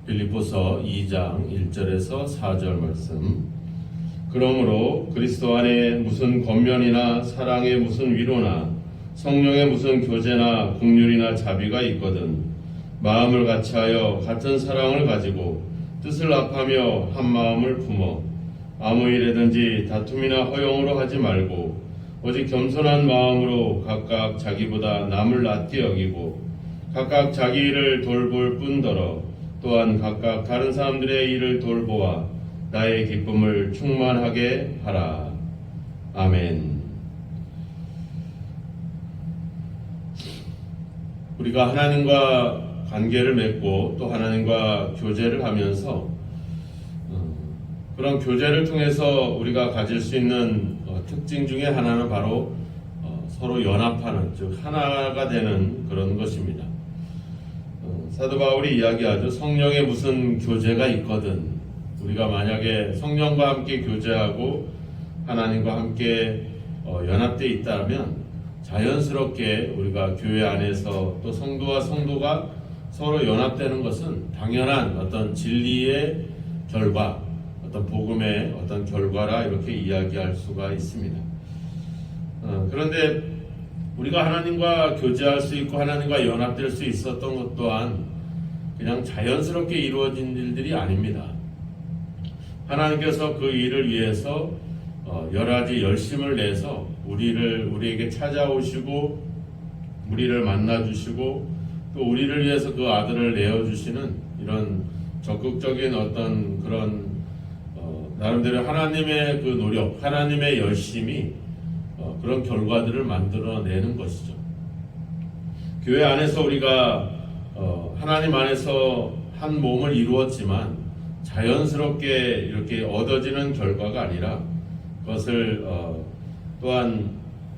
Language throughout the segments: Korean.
빌립보서 2장 1절에서 4절 말씀. 그러므로 그리스도 안에 무슨 권면이나 사랑의 무슨 위로나 성령의 무슨 교제나 긍휼이나 자비가 있거든 마음을 같이하여 같은 사랑을 가지고 뜻을 합하며 한 마음을 품어 아무 일에든지 다툼이나 허용으로 하지 말고 오직 겸손한 마음으로 각각 자기보다 남을 낮게 여기고 각각 자기 일을 돌볼 뿐더러 또한 각각 다른 사람들의 일을 돌보아 나의 기쁨을 충만하게 하라. 아멘. 우리가 하나님과 관계를 맺고 또 하나님과 교제를 하면서 그런 교제를 통해서 우리가 가질 수 있는 특징 중에 하나는 바로 서로 연합하는, 즉 하나가 되는 그런 것입니다. 사도 바울이 이야기하죠. 성령의 무슨 교제가 있거든. 우리가 만약에 성령과 함께 교제하고 하나님과 함께 연합되어 있다면 자연스럽게 우리가 교회 안에서 또 성도와 성도가 서로 연합되는 것은 당연한 어떤 진리의 결과, 어떤 복음의 어떤 결과라 이렇게 이야기할 수가 있습니다. 그런데 우리가 하나님과 교제할 수 있고 하나님과 연합될 수 있었던 것 또한 그냥 자연스럽게 이루어진 일들이 아닙니다. 하나님께서 그 일을 위해서 여러 가지 열심을 내서 우리에게 찾아오시고 우리를 만나주시고 또 우리를 위해서 그 아들을 내어주시는 이런 적극적인 어떤 그런 나름대로 하나님의 그 노력, 하나님의 열심이 그런 결과들을 만들어내는 것이죠. 교회 안에서 우리가 하나님 안에서 한 몸을 이루었지만 자연스럽게 이렇게 얻어지는 결과가 아니라 그것을 또한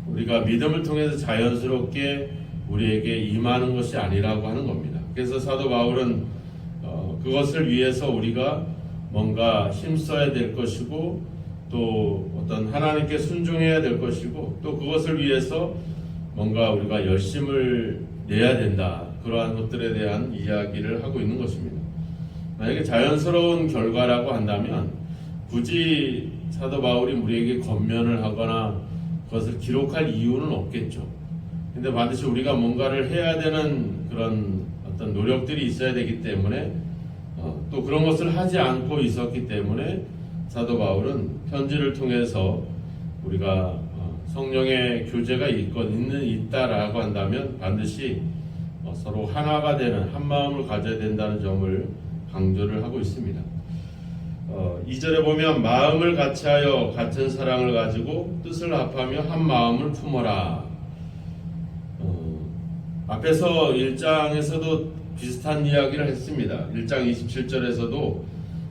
우리가 믿음을 통해서 자연스럽게 우리에게 임하는 것이 아니라고 하는 겁니다. 그래서 사도 바울은 그것을 위해서 우리가 뭔가 힘써야 될 것이고 또 어떤 하나님께 순종해야 될 것이고 또 그것을 위해서 뭔가 우리가 열심을 내야 된다. 그러한 것들에 대한 이야기를 하고 있는 것입니다. 만약에 자연스러운 결과라고 한다면 굳이 사도 바울이 우리에게 권면을 하거나 그것을 기록할 이유는 없겠죠. 근데 반드시 우리가 뭔가를 해야 되는 그런 어떤 노력들이 있어야 되기 때문에 또 그런 것을 하지 않고 있었기 때문에 사도 바울은 편지를 통해서 우리가 성령의 교제가 있다라고 한다면 반드시 서로 하나가 되는 한 마음을 가져야 된다는 점을 강조를 하고 있습니다. 2절에 보면 마음을 같이하여 같은 사랑을 가지고 뜻을 합하며 한 마음을 품어라. 앞에서 1장에서도 비슷한 이야기를 했습니다. 1장 27절에서도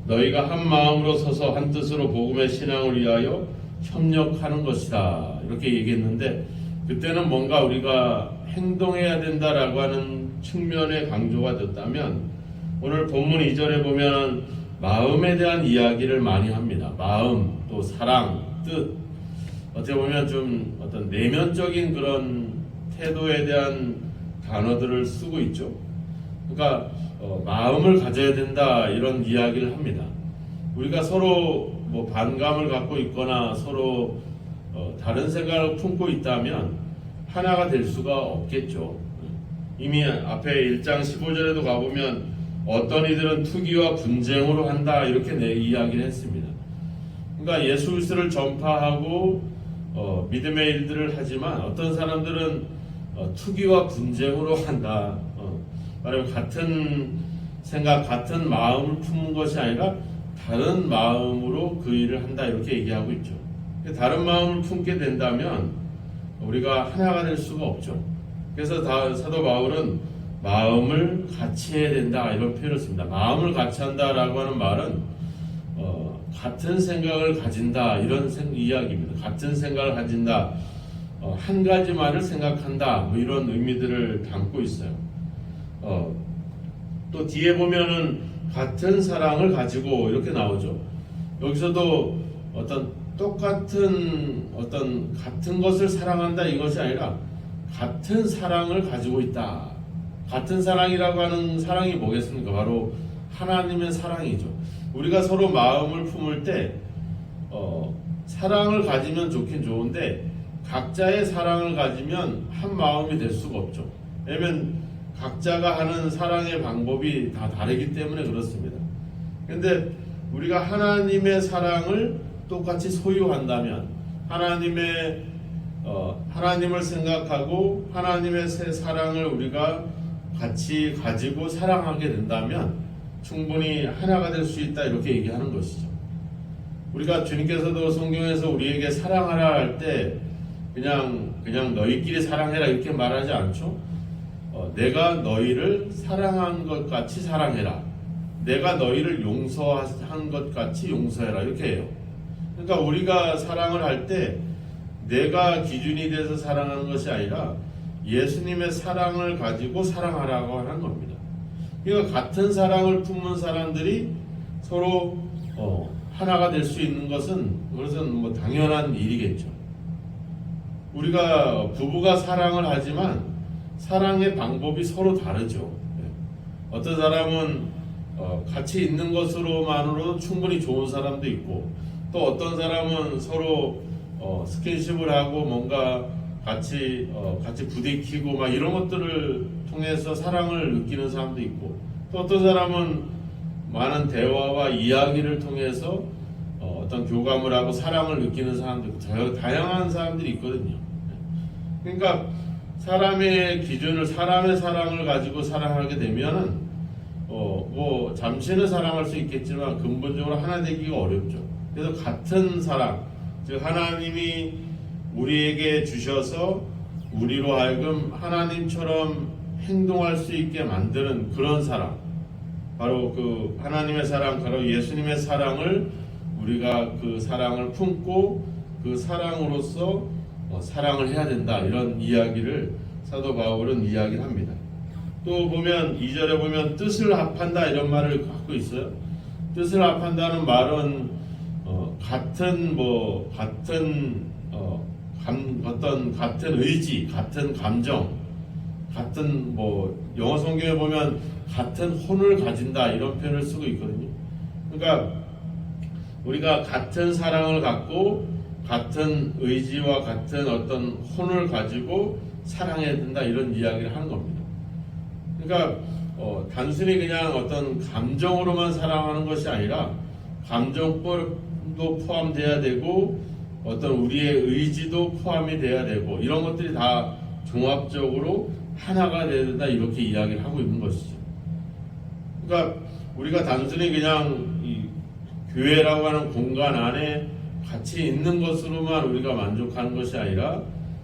너희가 한 마음으로 서서 한 뜻으로 복음의 신앙을 위하여 협력하는 것이다. 이렇게 얘기했는데 그때는 뭔가 우리가 행동해야 된다라고 하는 측면에 강조가 됐다면 오늘 본문 2절에 보면 마음에 대한 이야기를 많이 합니다. 마음, 또 사랑, 뜻. 어떻게 보면 좀 어떤 내면적인 그런 태도에 대한 단어들을 쓰고 있죠. 그러니까 마음을 가져야 된다 이런 이야기를 합니다. 우리가 서로 뭐 반감을 갖고 있거나 서로 다른 생각을 품고 있다면 하나가 될 수가 없겠죠. 이미 앞에 1장 15절에도 가보면 어떤 이들은 투기와 분쟁으로 한다 이렇게 이야기를 했습니다. 그러니까 예수 그리스도를 전파하고 믿음의 일들을 하지만 어떤 사람들은 투기와 분쟁으로 한다. 말하면 같은 생각, 같은 마음을 품은 것이 아니라 다른 마음으로 그 일을 한다 이렇게 얘기하고 있죠. 다른 마음을 품게 된다면 우리가 하나가 될 수가 없죠. 그래서 사도 바울은 마음을 같이 해야 된다 이런 표현을 씁니다. 마음을 같이 한다라고 하는 말은 같은 생각을 가진다 이런 이야기입니다. 같은 생각을 가진다, 한 가지만을 생각한다 뭐 이런 의미들을 담고 있어요. 또 뒤에 보면은 같은 사랑을 가지고 이렇게 나오죠. 여기서도 같은 것을 사랑한다 이것이 아니라 같은 사랑을 가지고 있다. 같은 사랑이라고 하는 사랑이 뭐겠습니까? 바로 하나님의 사랑이죠. 우리가 서로 마음을 품을 때 사랑을 가지면 좋긴 좋은데 각자의 사랑을 가지면 한 마음이 될 수가 없죠. 왜냐면 각자가 하는 사랑의 방법이 다 다르기 때문에 그렇습니다. 그런데 우리가 하나님의 사랑을 똑같이 소유한다면 하나님을 생각하고 하나님의 사랑을 우리가 같이 가지고 사랑하게 된다면 충분히 하나가 될 수 있다, 이렇게 얘기하는 것이죠. 우리가 주님께서도 성경에서 우리에게 사랑하라 할 때 그냥 너희끼리 사랑해라 이렇게 말하지 않죠. 내가 너희를 사랑한 것 같이 사랑해라, 내가 너희를 용서한 것 같이 용서해라, 이렇게 해요. 그러니까 우리가 사랑을 할 때 내가 기준이 돼서 사랑하는 것이 아니라 예수님의 사랑을 가지고 사랑하라고 하는 겁니다. 그러니까 같은 사랑을 품는 사람들이 서로 하나가 될 수 있는 그것은 뭐 당연한 일이겠죠. 우리가 부부가 사랑을 하지만 사랑의 방법이 서로 다르죠. 어떤 사람은 같이 있는 것으로만으로도 충분히 좋은 사람도 있고, 또 어떤 사람은 서로 스킨십을 하고 뭔가 같이 부대끼고 막 이런 것들을 통해서 사랑을 느끼는 사람도 있고, 또 어떤 사람은 많은 대화와 이야기를 통해서 어떤 교감을 하고 사랑을 느끼는 사람도 있고, 다양한 사람들이 있거든요. 그러니까 사람의 기준을, 사람의 사랑을 가지고 사랑하게 되면은 뭐 잠시는 사랑할 수 있겠지만 근본적으로 하나 되기가 어렵죠. 그래서 같은 사랑, 즉 하나님이 우리에게 주셔서 우리로 하여금 하나님처럼 행동할 수 있게 만드는 그런 사랑, 바로 그 하나님의 사랑, 바로 예수님의 사랑을 우리가 그 사랑을 품고 그 사랑으로서 사랑을 해야 된다, 이런 이야기를 사도 바울은 이야기를 합니다. 또 보면 2절에 보면 뜻을 합한다, 이런 말을 갖고 있어요. 뜻을 합한다는 말은 같은 의지, 같은 감정, 같은 영어 성경에 보면 같은 혼을 가진다, 이런 표현을 쓰고 있거든요. 그러니까 우리가 같은 사랑을 갖고 같은 의지와 같은 어떤 혼을 가지고 사랑해야 된다, 이런 이야기를 하는 겁니다. 그러니까 단순히 그냥 어떤 감정으로만 사랑하는 것이 아니라 감정도 포함돼야 되고 어떤 우리의 의지도 포함이 돼야 되고, 이런 것들이 다 종합적으로 하나가 돼야 된다, 이렇게 이야기를 하고 있는 것이죠. 그러니까 우리가 단순히 그냥 이 교회라고 하는 공간 안에 같이 있는 것으로만 우리가 만족하는 것이 아니라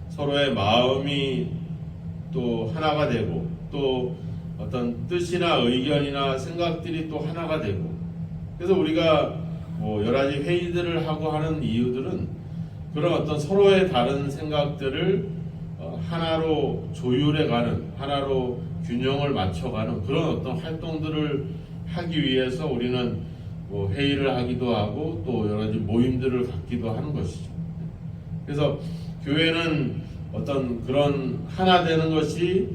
서로의 마음이 또 하나가 되고, 또 어떤 뜻이나 의견이나 생각들이 또 하나가 되고, 그래서 우리가 여러 가지 회의들을 하고 하는 이유들은 그런 어떤 서로의 다른 생각들을 하나로 조율해가는, 하나로 균형을 맞춰가는 그런 어떤 활동들을 하기 위해서 우리는 회의를 하기도 하고 또 여러 가지 모임들을 갖기도 하는 것이죠. 그래서 교회는 어떤 그런 하나 되는 것이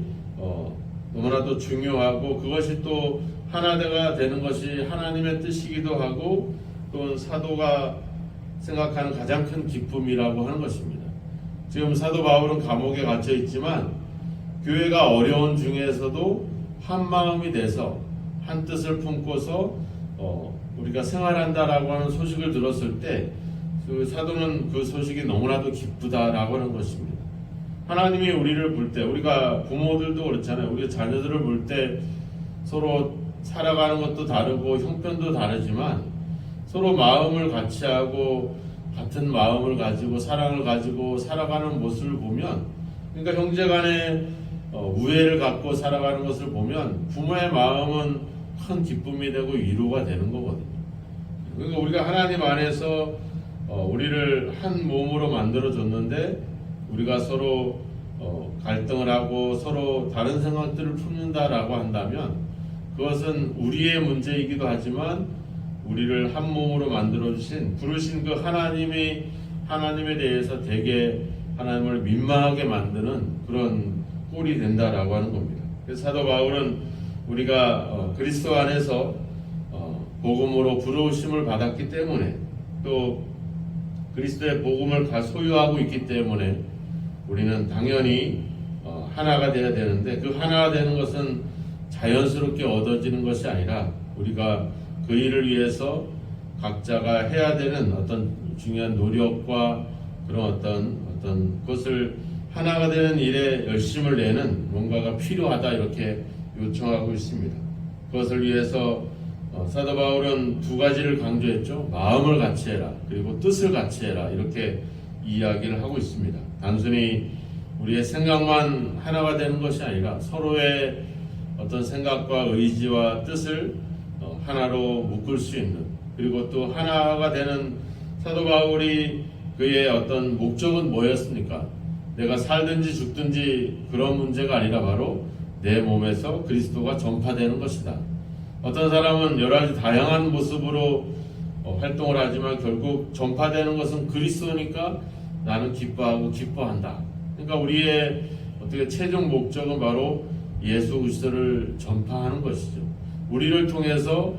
너무나도 중요하고, 그것이 또 하나가 되는 것이 하나님의 뜻이기도 하고, 또 사도가 생각하는 가장 큰 기쁨이라고 하는 것입니다. 지금 사도 바울은 감옥에 갇혀 있지만 교회가 어려운 중에서도 한 마음이 돼서 한 뜻을 품고서 우리가 생활한다라고 하는 소식을 들었을 때 그 사도는 그 소식이 너무나도 기쁘다라고 하는 것입니다. 하나님이 우리를 볼 때, 우리가 부모들도 그렇잖아요. 우리가 자녀들을 볼 때 서로 살아가는 것도 다르고 형편도 다르지만 서로 마음을 같이 하고 같은 마음을 가지고 사랑을 가지고 살아가는 모습을 보면, 그러니까 형제간에 우애를 갖고 살아가는 것을 보면 부모의 마음은 큰 기쁨이 되고 위로가 되는 거거든요. 그러니까 우리가 하나님 안에서 우리를 한 몸으로 만들어 줬는데 우리가 서로 갈등을 하고 서로 다른 생각들을 품는다라고 한다면 그것은 우리의 문제이기도 하지만 우리를 한 몸으로 만들어 주신, 부르신 그 하나님에 대해서 되게 하나님을 민망하게 만드는 그런 꼴이 된다라고 하는 겁니다. 그래서 사도 바울은 우리가 그리스도 안에서 복음으로 부르심을 받았기 때문에 또 그리스도의 복음을 다 소유하고 있기 때문에 우리는 당연히 하나가 되어야 되는데 그 하나가 되는 것은 자연스럽게 얻어지는 것이 아니라 우리가 그 일을 위해서 각자가 해야 되는 어떤 중요한 노력과 그런 어떤 것을 하나가 되는 일에 열심을 내는 뭔가가 필요하다 이렇게 요청하고 있습니다. 그것을 위해서 사도 바울은 두 가지를 강조했죠. 마음을 같이 해라. 그리고 뜻을 같이 해라. 이렇게 이야기를 하고 있습니다. 단순히 우리의 생각만 하나가 되는 것이 아니라 서로의 어떤 생각과 의지와 뜻을 하나로 묶을 수 있는 그리고 또 하나가 되는 사도 바울이 그의 어떤 목적은 뭐였습니까? 내가 살든지 죽든지 그런 문제가 아니라 바로 내 몸에서 그리스도가 전파되는 것이다. 어떤 사람은 여러 가지 다양한 모습으로 활동을 하지만 결국 전파되는 것은 그리스도니까 나는 기뻐하고 기뻐한다. 그러니까 우리의 어떻게 최종 목적은 바로 예수 그리스도를 전파하는 것이죠. 우리를 통해서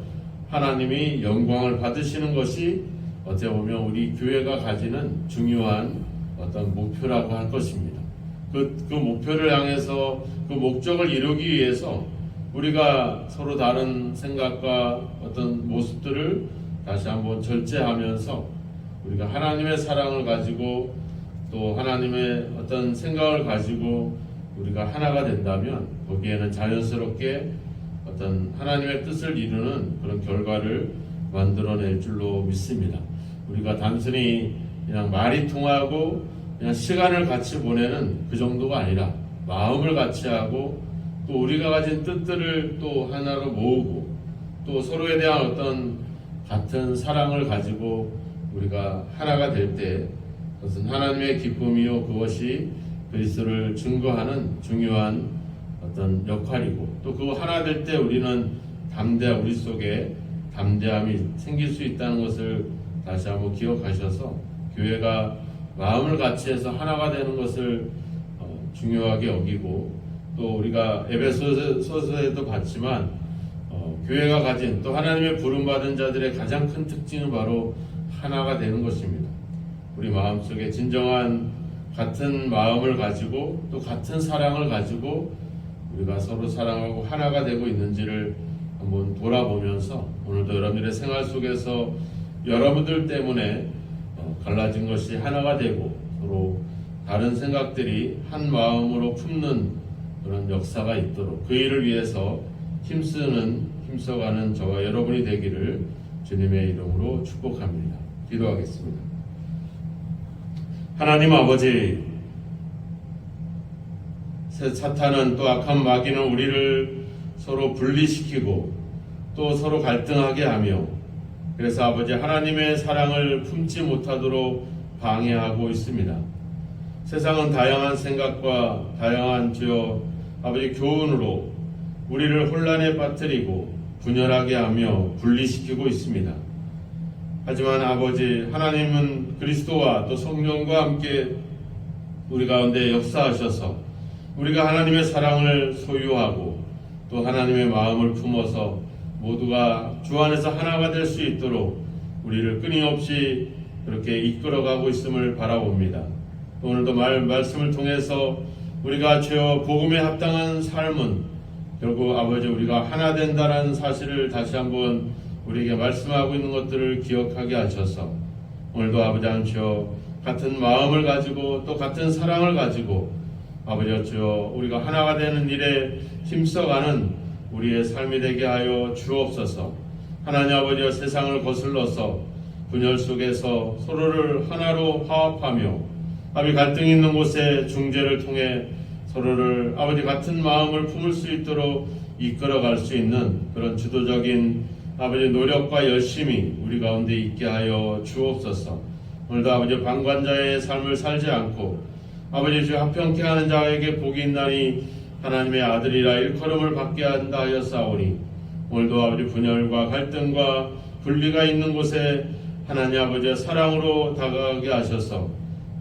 하나님이 영광을 받으시는 것이 어떻게 보면 우리 교회가 가지는 중요한 어떤 목표라고 할 것입니다. 그 목표를 향해서 그 목적을 이루기 위해서 우리가 서로 다른 생각과 어떤 모습들을 다시 한번 절제하면서 우리가 하나님의 사랑을 가지고 또 하나님의 어떤 생각을 가지고 우리가 하나가 된다면 거기에는 자연스럽게 어떤 하나님의 뜻을 이루는 그런 결과를 만들어낼 줄로 믿습니다. 우리가 단순히 그냥 말이 통하고 그냥 시간을 같이 보내는 그 정도가 아니라 마음을 같이 하고 또 우리가 가진 뜻들을 또 하나로 모으고 또 서로에 대한 어떤 같은 사랑을 가지고 우리가 하나가 될 때 그것은 하나님의 기쁨이요 그것이 그리스도를 증거하는 중요한 어떤 역할이고 또 그거 하나 될 때 우리는 우리 속에 담대함이 생길 수 있다는 것을 다시 한번 기억하셔서 교회가 마음을 같이 해서 하나가 되는 것을 중요하게 여기고 또 우리가 에베소서에도 봤지만 교회가 가진 또 하나님의 부름받은 자들의 가장 큰 특징은 바로 하나가 되는 것입니다. 우리 마음속에 진정한 같은 마음을 가지고 또 같은 사랑을 가지고 우리가 서로 사랑하고 하나가 되고 있는지를 한번 돌아보면서 오늘도 여러분들의 생활 속에서 여러분들 때문에 갈라진 것이 하나가 되고 서로 다른 생각들이 한 마음으로 품는 그런 역사가 있도록 그 일을 위해서 힘써가는 저와 여러분이 되기를 주님의 이름으로 축복합니다. 기도하겠습니다. 하나님 아버지, 사탄은 또 악한 마귀는 우리를 서로 분리시키고 또 서로 갈등하게 하며 그래서 아버지 하나님의 사랑을 품지 못하도록 방해하고 있습니다. 세상은 다양한 생각과 다양한 주여 아버지 교훈으로 우리를 혼란에 빠뜨리고 분열하게 하며 분리시키고 있습니다. 하지만 아버지 하나님은 그리스도와 또 성령과 함께 우리 가운데 역사하셔서 우리가 하나님의 사랑을 소유하고 또 하나님의 마음을 품어서 모두가 주 안에서 하나가 될 수 있도록 우리를 끊임없이 그렇게 이끌어가고 있음을 바라봅니다. 오늘도 말씀을 통해서 우리가 주여 복음에 합당한 삶은 결국 아버지 우리가 하나 된다는 사실을 다시 한번 우리에게 말씀하고 있는 것들을 기억하게 하셔서 오늘도 아버지 주여 같은 마음을 가지고 또 같은 사랑을 가지고 아버지 주여 우리가 하나가 되는 일에 힘써가는 우리의 삶이 되게 하여 주옵소서. 하나님 아버지여 세상을 거슬러서 분열 속에서 서로를 하나로 화합하며 아버지 갈등이 있는 곳에 중재를 통해 서로를 아버지 같은 마음을 품을 수 있도록 이끌어갈 수 있는 그런 주도적인 아버지 노력과 열심이 우리 가운데 있게 하여 주옵소서. 오늘도 아버지 방관자의 삶을 살지 않고 아버지 주 합평케 하는 자에게 복이 있나니 하나님의 아들이라 일컬음을 받게 한다 하였사오니 오늘도 아버지 분열과 갈등과 분리가 있는 곳에 하나님 아버지의 사랑으로 다가가게 하셔서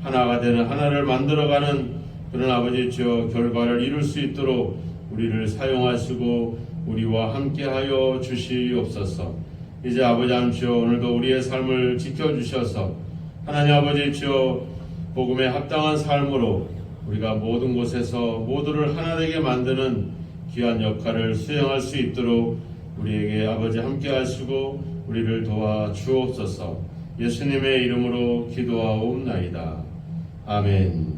하나가 되는 하나를 만들어가는 그런 아버지 주여 결과를 이룰 수 있도록 우리를 사용하시고 우리와 함께하여 주시옵소서. 이제 아버지 하나님 주여 오늘도 우리의 삶을 지켜주셔서 하나님 아버지 주여 복음에 합당한 삶으로 우리가 모든 곳에서 모두를 하나 되게 만드는 귀한 역할을 수행할 수 있도록 우리에게 아버지 함께 하시고 우리를 도와 주옵소서. 예수님의 이름으로 기도하옵나이다. 아멘.